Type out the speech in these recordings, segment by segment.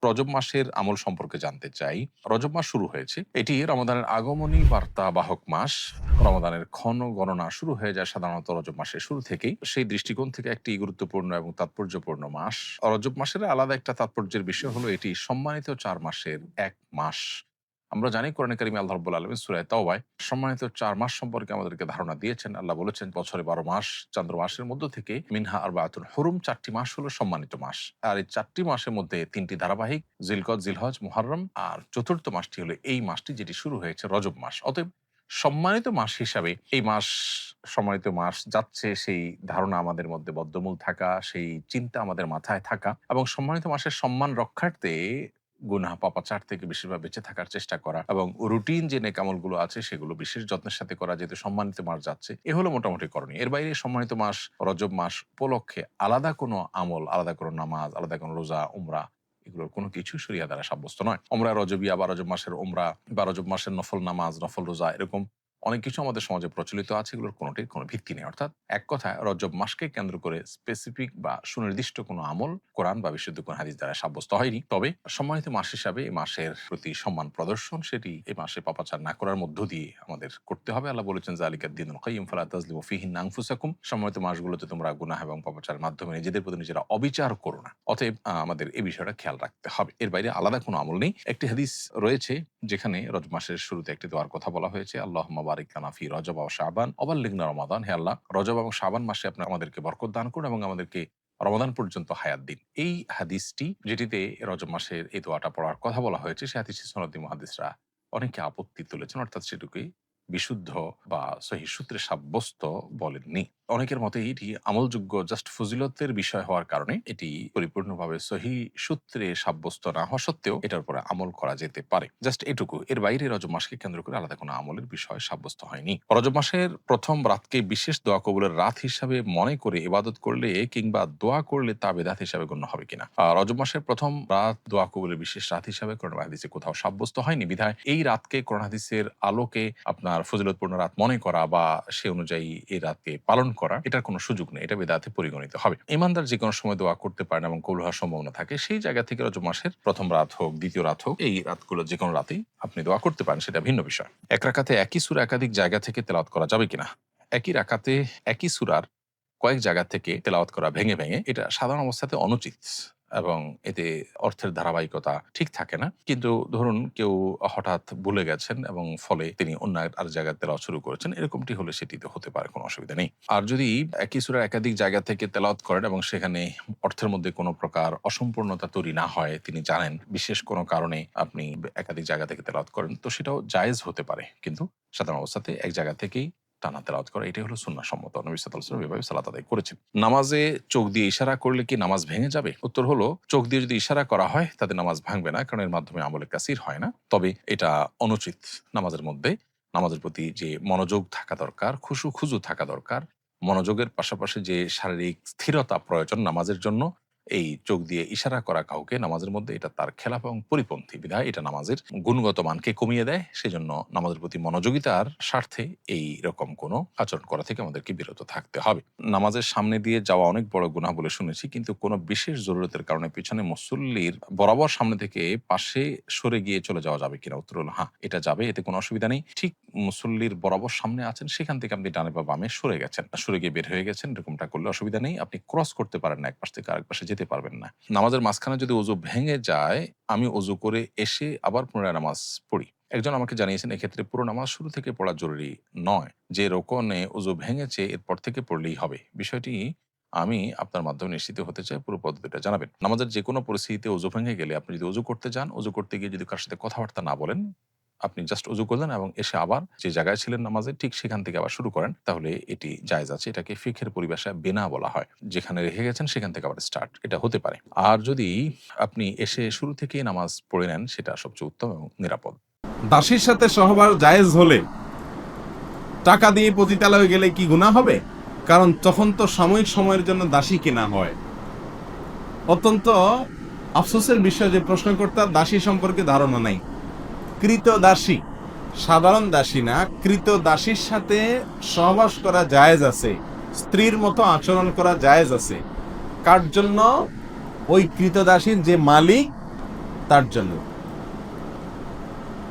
রজব মাসের আমল সম্পর্কে জানতে চাই। রজব মাস শুরু হয়েছে। এটি রমাদানের আগমনী বার্তা বাহক মাস। রমাদানের ক্ষণ গণনা শুরু হয়ে যায় সাধারণত রজব মাসের শুরু থেকেই। সেই দৃষ্টিকোণ থেকে একটি গুরুত্বপূর্ণ এবং তাৎপর্যপূর্ণ মাস। রজব মাসের আলাদা একটা তাৎপর্যের বিষয় হলো এটি সম্মানিত ৪ মাসের এক মাস। আমরা জানি কোরআনে কারিমে আল্লাহ রাব্বুল আলামিন সূরা তাওবায় সম্মানিত ৪ মাস সম্পর্কে আমাদেরকে ধারণা দিয়েছেন। আল্লাহ বলেছেন বছরে ১২ মাস, চন্দ্র মাসের মধ্য থেকে মিনহা আরবাআতুন হুরুম, ৪টি মাস হলো সম্মানিত মাস। আর এই ৪টি মাসের মধ্যে ৩টি ধারাবাহিক, জিলকদ, জিলহজ, মুহররম, আর চতুর্থ মাসটি হলো এই মাসটি যেটি শুরু হয়েছে রজব মাস। অতএব সম্মানিত মাস হিসাবে এই মাস সম্মানিত মাস যাচ্ছে সেই ধারণা আমাদের মধ্যে বদ্ধমূল থাকা, সেই চিন্তা আমাদের মাথায় থাকা এবং সম্মানিত মাসের সম্মান রক্ষার্থে গুনাহ পাপাচার থেকে বেশিরভাগ বেঁচে থাকার চেষ্টা করা এবং রুটিন যে নেক আমলগুলো আছে সেগুলো বিশেষ যত্নের সাথে করা, যেহেতু সম্মানিত মাস যাচ্ছে এ হলো মোটামুটি করণীয়। এর বাইরে সম্মানিত মাস রজব মাস উপলক্ষে আলাদা কোনো আমল, আলাদা কোনো নামাজ, আলাদা কোনো রোজা, উমরা এগুলোর কোনো কিছু শরিয়া দ্বারা সাব্যস্ত নয়। উমরা রজবিয়া বা রজব মাসের উমরা বা রজব মাসের নফল নামাজ, নফল রোজা এরকম অনেক কিছু আমাদের সমাজে প্রচলিত আছে, এগুলোর কোনোটির কোনো ভিত্তি নেই। অর্থাৎ এক কথায় রজব মাসকে কেন্দ্র করে স্পেসিফিক বা সুনির্দিষ্ট কোনো আমল কোরআন বা বিশুদ্ধ কোন হাদিস দ্বারা সাব্যস্ত হয়নি। তবে সম্মানিত মাস হিসাবে এই মাসের প্রতি সম্মান প্রদর্শন সেটি এই মাসে পাপাচার না করার মধ্য দিয়ে আমাদের করতে হবে। আল্লাহ বলেছেন যালিকা দ্বীনুল কাইয়্যিম ফালা তাজলিমু ফীহিন্না আনফুসাকুম, সম্মানিত মাসগুলোতে তোমরা গুনাহ এবং পাপাচারের মাধ্যমে নিজেদের প্রতি নিজেরা অবিচার করো না। অতএব আমাদের এই বিষয়টা খেয়াল রাখতে হবে। এর বাইরে আলাদা কোনো আমল নেই। একটি হাদিস রয়েছে যেখানে রজব মাসের শুরুতে একটি দোয়ার কথা বলা হয়েছে, আল্লাহুম্মা বারিক লানা ফি রজব ওয়া শাবান ওয়া বাল্লিগনা রমাদান। হে আল্লাহ, রজব এবং শাবান মাসে আপনি আমাদেরকে বরকত দান করুন এবং আমাদেরকে রমাদান পর্যন্ত হায়াত দিন। এই হাদিসটি যেটিতে রজব মাসের এই দোয়াটা পড়ার কথা বলা হয়েছে, সে হাদিসে সনদী মুহাদ্দিসরা অনেকে আপত্তি তুলেছেন, অর্থাৎ সেটুকুই বিশুদ্ধ বা সহিহ সূত্রে সাব্যস্ত বলেননি। অনেকের মতে এটি আমলযোগ্য জাস্ট ফজিলতের বিষয় হওয়ার কারণে এটি পরিপূর্ণভাবে সহিহ সূত্রে সাব্যস্ত না হওয়া সত্ত্বেও এটার উপরে আমল করা যেতে পারে। জাস্ট এটুকু। এর বাইরে রজব মাসকে কেন্দ্র করে আলাদা কোনো আমলের বিষয় সাব্যস্ত হয়নি। রজব মাসের প্রথম রাতকে বিশেষ দোয়া কবুলের রাত হিসাবে মনে করে ইবাদত করলে কিংবা দোয়া করলে তা বেদাত হিসাবে গণ্য হবে কিনা। রজব মাসের প্রথম রাত দোয়া কবুলের বিশেষ রাত হিসাবে কোরআন হাদিসে কোথাও সাব্যস্ত হয়নি, বিধায় এই রাতকে কোরআন হাদিসের আলোকে আপনার ফজিলতপূর্ণ রাত মনে করা বা সে অনুযায়ী এই রাতকে পালন করা এটার কোনো সুযোগ নেই, এটা বেদাতে পরিগণিত হবে। ইমানদার যে কোনো সময় দোয়া করতে পারেন এবং কবুল হওয়ার সম্ভাবনা থাকে, সেই জায়গা থেকে রজব মাসের প্রথম রাত হোক, দ্বিতীয় রাত হোক, এই রাতগুলো যে কোনো রাতেই আপনি দোয়া করতে পারেন, সেটা ভিন্ন বিষয়। এক রাকাতে একই সূরা একাধিক জায়গা থেকে তেলাওয়াত করা যাবে কিনা। একই রাকাতে একই সূরার কয়েক জায়গা থেকে তেলাওয়াত করা ভেঙে ভেঙে এটা সাধারণ অবস্থাতে অনুচিত এবং এতে অর্থের ধারাবাহিকতা ঠিক থাকে না। কিন্তু ধরুন কেউ হঠাৎ ভুলে গেছেন এবং ফলে তিনি অন্য আর জায়গায় তেলাওয়াত শুরু করেছেন, এরকমটি হলে সেটিতে হতে পারে, কোনো অসুবিধা নেই। আর যদি একই সূরা একাধিক জায়গা থেকে তেলাওয়াত করেন এবং সেখানে অর্থের মধ্যে কোনো প্রকার অসম্পূর্ণতা তৈরি না হয়, তিনি জানেন বিশেষ কোনো কারণে আপনি একাধিক জায়গা থেকে তেলাওয়াত করেন, তো সেটাও জায়েজ হতে পারে। কিন্তু সাধারণ অবস্থাতে এক জায়গা থেকেই টানা তেলাওয়াত করা এটাই হলো সুন্নাহসম্মত। নবী সাল্লাল্লাহু আলাইহি ওয়াসাল্লাম এভাবে সালাত আদায় করেছেন। নামাজে চোখ দিয়ে ইশারা করলে কি নামাজ ভেঙে যাবে? উত্তর হলো, চোখ দিয়ে যদি ইশারা করা হয় তাতে নামাজ ভাঙবে না, কারণ এর মাধ্যমে আমলে কাসির হয় না। তবে এটা অনুচিত। নামাজের মধ্যে নামাজের প্রতি যে মনোযোগ থাকা দরকার, খুজু থাকা দরকার, মনোযোগের পাশাপাশি যে শারীরিক স্থিরতা প্রয়োজন নামাজের জন্য, এই চোখ দিয়ে ইশারা করা কাউকে নামাজের মধ্যে এটা তার খেলাফ এবং পরিপন্থী, বিধায় এটা নামাজের গুণগত মানকে কমিয়ে দেয়। সেজন্য নামাজের প্রতি মনোযোগিতার স্বার্থে এই রকম কোনো আচরণ করা থেকে আমাদেরকে বিরত থাকতে হবে। নামাজের সামনে দিয়ে যাওয়া অনেক বড় গুনাহ বলে শুনেছি, কিন্তু কোনো বিশেষ জরুরতের কারণে পিছনে মুসল্লির বরাবর সামনে থেকে পাশে সরে গিয়ে চলে যাওয়া যাবে কিনা। উত্তর হলো হ্যাঁ, এটা যাবে, এতে কোনো অসুবিধা নেই। ঠিক মুসল্লির বরাবর সামনে আছেন, সেখান থেকে আপনি ডানে বা বামে সরে গেছেন, সরে গিয়ে বের হয়ে গেছেন, এরকমটা করলে অসুবিধা নেই। আপনি ক্রস করতে পারেন না, এক পাশ থেকে আরেক পাশে যেতে পারবেন না। নামাজের মাঝখানে যদি ওযু ভেঙে যায়, আমি ওযু করে এসে আবার পুনরায় নামাজ পড়ি। একজন আমাকে জানিয়েছেন এক্ষেত্রে পুরো নামাজ শুরু থেকে পড়া জরুরি নয়, যে রোকনে ওযু ভেঙেছে এরপর থেকে পড়লেই হবে। বিষয়টি আমি আপনার মাধ্যমে নিশ্চিত হতে চাই, পুরো পদ্ধতিটা জানাবেন। নামাজের যে কোনো পরিস্থিতিতে ওযু ভেঙে গেলে আপনি যদি ওযু করতে যান, ওযু করতে গিয়ে যদি কারোর সাথে কথাবার্তা না বলেন, আপনি জাস্ট ওযু করলেন এবং এসে আবার যে জায়গায় ছিলেন নামাজে ঠিক সেখান থেকে আবার শুরু করেন, তাহলে এটি জায়েজ আছে। এটাকে ফিকহের পরিভাষায় বিনা বলা হয়। যেখানে রেখে গেছেন সেখান থেকে আবার স্টার্ট, এটা হতে পারে। আর যদি আপনি এসে শুরু থেকেই নামাজ পড়ে নেন, সেটা সবচেয়ে উত্তম এবং নিরাপদ। দাসীর সাথে সহবাস জায়েজ হলে টাকা দিয়ে পতিতালয়ে গেলে কি গুনাহ হবে? কারণ তখন তো সাময়িক সময়ের জন্য দাসী কেনা হয়। অত্যন্ত আফসোসের বিষয় যে প্রশ্নকর্তার দাসী সম্পর্কে ধারণা নাই। কৃত দাসী, সাধারণ দাসী না, কৃত দাসীর সাথে সহবাস করা জায়েজ আছে, স্ত্রীর মতো আচরণ করা জায়েজ আছে। কার জন্য? ওই কৃত দাসীর যে মালিক তার জন্য।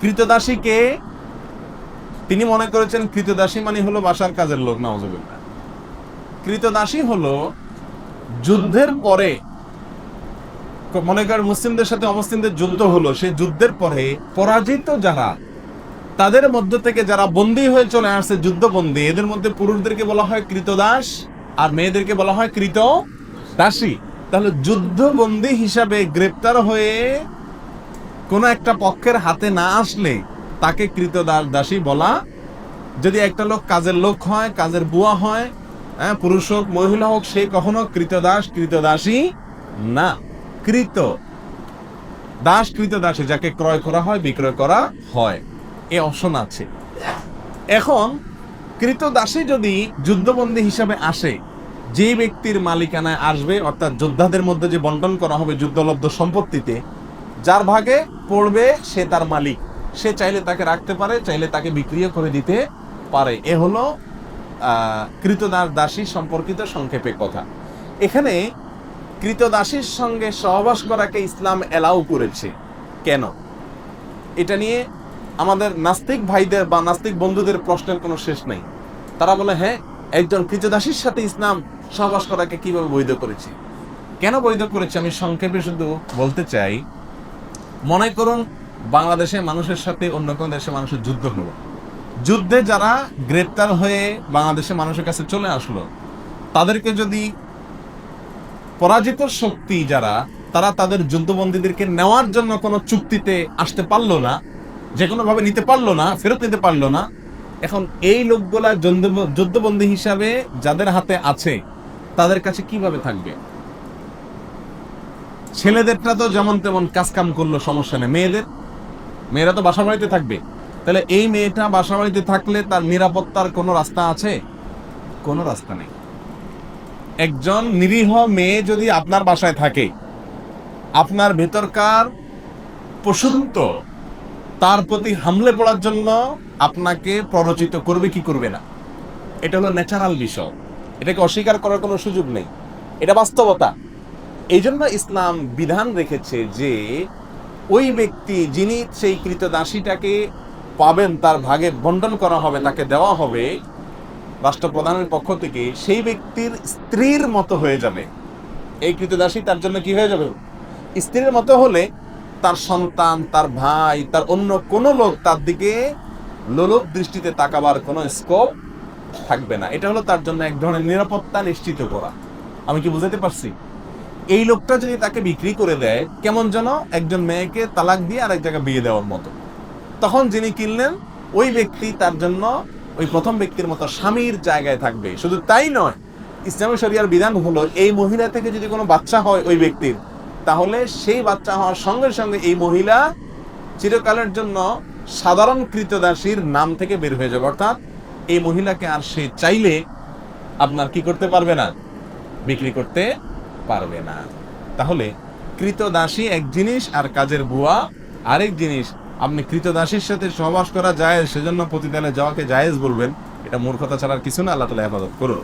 কৃতদাসীকে তিনি মনে করেছেন কৃতদাসী মানে হলো বাসার কাজের লোক, নাউজুবিল্লাহ। কৃতদাসী হলো যুদ্ধের পরে, মনে করেন মুসলিমদের সাথে অমুসলিমদের যুদ্ধ হলো, সেই যুদ্ধের পরে পরাজিত যারা, তাদের মধ্য থেকে যারা বন্দী হয়ে চলে আসছে, যুদ্ধবন্দী, এদের মধ্যে পুরুষদেরকে বলা হয় কৃতদাস আর মেয়েদেরকে বলা হয় কৃতদাসী। তাহলে যুদ্ধবন্দী হিসাবে গ্রেপ্তার হয়ে কোন একটা পক্ষের হাতে না আসলে তাকে কৃতদাসী বলা। যদি একটা লোক কাজের লোক হয়, কাজের বুয়া হয়, হ্যাঁ, পুরুষ হোক মহিলা হোক, সে কখনো কৃতদাসী না। কৃতদাসী যাকে ক্রয় করা হয়, বিক্রয় করা হয়, এ অপশন আছে। এখন কৃতদাসী যদি যুদ্ধবন্দী হিসাবে আসে, যে ব্যক্তির মালিকানায় আসবে, অর্থাৎ যোদ্ধাদের মধ্যে যে বন্টন করা হবে যুদ্ধলব্ধ সম্পত্তিতে, যার ভাগে পড়বে সে তার মালিক। সে চাইলে তাকে রাখতে পারে, চাইলে তাকে বিক্রিও করে দিতে পারে। এ হলো কৃতদাসী সম্পর্কিত সংক্ষেপে কথা। এখানে কৃতদাসীর সঙ্গে সহবাস করাকে ইসলাম এলাও করেছে কেন? এটা নিয়ে আমাদের নাস্তিক ভাইদের বা নাস্তিক বন্ধুদের প্রশ্নের কোনো শেষ নেই। তারা বলে, হ্যাঁ, একজন কৃতদাসীর সাথে ইসলাম সহবাস করাকে কিভাবে বৈধ করেছে, কেন বৈধ করেছে? আমি সংক্ষেপে শুধু বলতে চাই, মনে করুন বাংলাদেশে মানুষের সাথে অন্য কোনো দেশের মানুষের যুদ্ধ হলো, যুদ্ধে যারা গ্রেপ্তার হয়ে বাংলাদেশের মানুষের কাছে চলে আসলো, তাদেরকে যদি পরাজিত শক্তি যারা, তারা তাদের যুদ্ধবন্দীদেরকে নেওয়ার জন্য কোনো চুক্তিতে আসতে পারলো না, যে কোনো ভাবে নিতে পারলো না, ফেরত নিতে পারলো না, এখন এই লোকগুলা যুদ্ধবন্দী হিসাবে যাদের হাতে আছে তাদের কাছে কিভাবে থাকবে? ছেলেদেরটা তো যেমন তেমন কাজ কাম করলো, সমস্যা নেই। মেয়েরা তো বাসা বাড়িতে থাকবে। তাহলে এই মেয়েটা বাসা বাড়িতে থাকলে তার নিরাপত্তার কোনো রাস্তা আছে? কোনো রাস্তা নেই। একজন নিরীহ মেয়ে যদি আপনার বাসায় থাকে, আপনার ভেতরকার পশুত্ব তার প্রতি হামলে পড়ার জন্য আপনাকে প্ররোচিত করবে কি করবে না, এটা হলো ন্যাচারাল বিষয়। এটাকে অস্বীকার করার কোনো সুযোগ নেই, এটা বাস্তবতা। এই জন্য ইসলাম বিধান রেখেছে যে ওই ব্যক্তি যিনি সেই কৃতদাসীটাকে পাবেন, তার ভাগে বন্টন করা হবে, তাকে দেওয়া হবে রাষ্ট্রপ্রধানের পক্ষ থেকে, সেই ব্যক্তির স্ত্রীর মতো হয়ে যাবে। এই কৃতদাসী তার জন্য কি হয়ে যাবে? স্ত্রীর মতো হলে তার সন্তান, তার ভাই, তার অন্য কোনো লোক তার দিকে লোলুপ দৃষ্টিতে তাকাবার কোনো স্কোপ থাকবে না। এটা হলো তার জন্য এক ধরনের নিরাপত্তা নিশ্চিত করা। আমি কি বুঝাতে পারছি? এই লোকটা যদি তাকে বিক্রি করে দেয়, কেমন যেন একজন মেয়েকে তালাক দিয়ে আরেক জায়গায় বিয়ে দেওয়ার মতো। তখন যিনি কিনলেন ওই ব্যক্তি তার জন্য ওই প্রথম ব্যক্তির মতো স্বামীর জায়গায় থাকবে। শুধু তাই নয়, ইসলামী শরিয়ার বিধান হলো এই মহিলা থেকে যদি কোনো বাচ্চা হয় ওই ব্যক্তির, তাহলে সেই বাচ্চা হওয়ার সঙ্গে সঙ্গে এই মহিলা চিরকালের জন্য সাধারণ কৃতদাসীর নাম থেকে বের হয়ে যাবে। অর্থাৎ এই মহিলাকে আর সে চাইলে আপনার কি করতে পারবে না, বিক্রি করতে পারবে না। তাহলে কৃতদাসী এক জিনিস আর কাজের বুয়া আরেক জিনিস। আপনি কৃতদাসীর সাথে সহবাস করা যায়, সেজন্য পতিতালয়ে যাওয়াকে জায়েজ বলবেন, এটা মূর্খতা ছাড়ার কিছু না। আল্লাহ তাআলা হেফাজত করুন।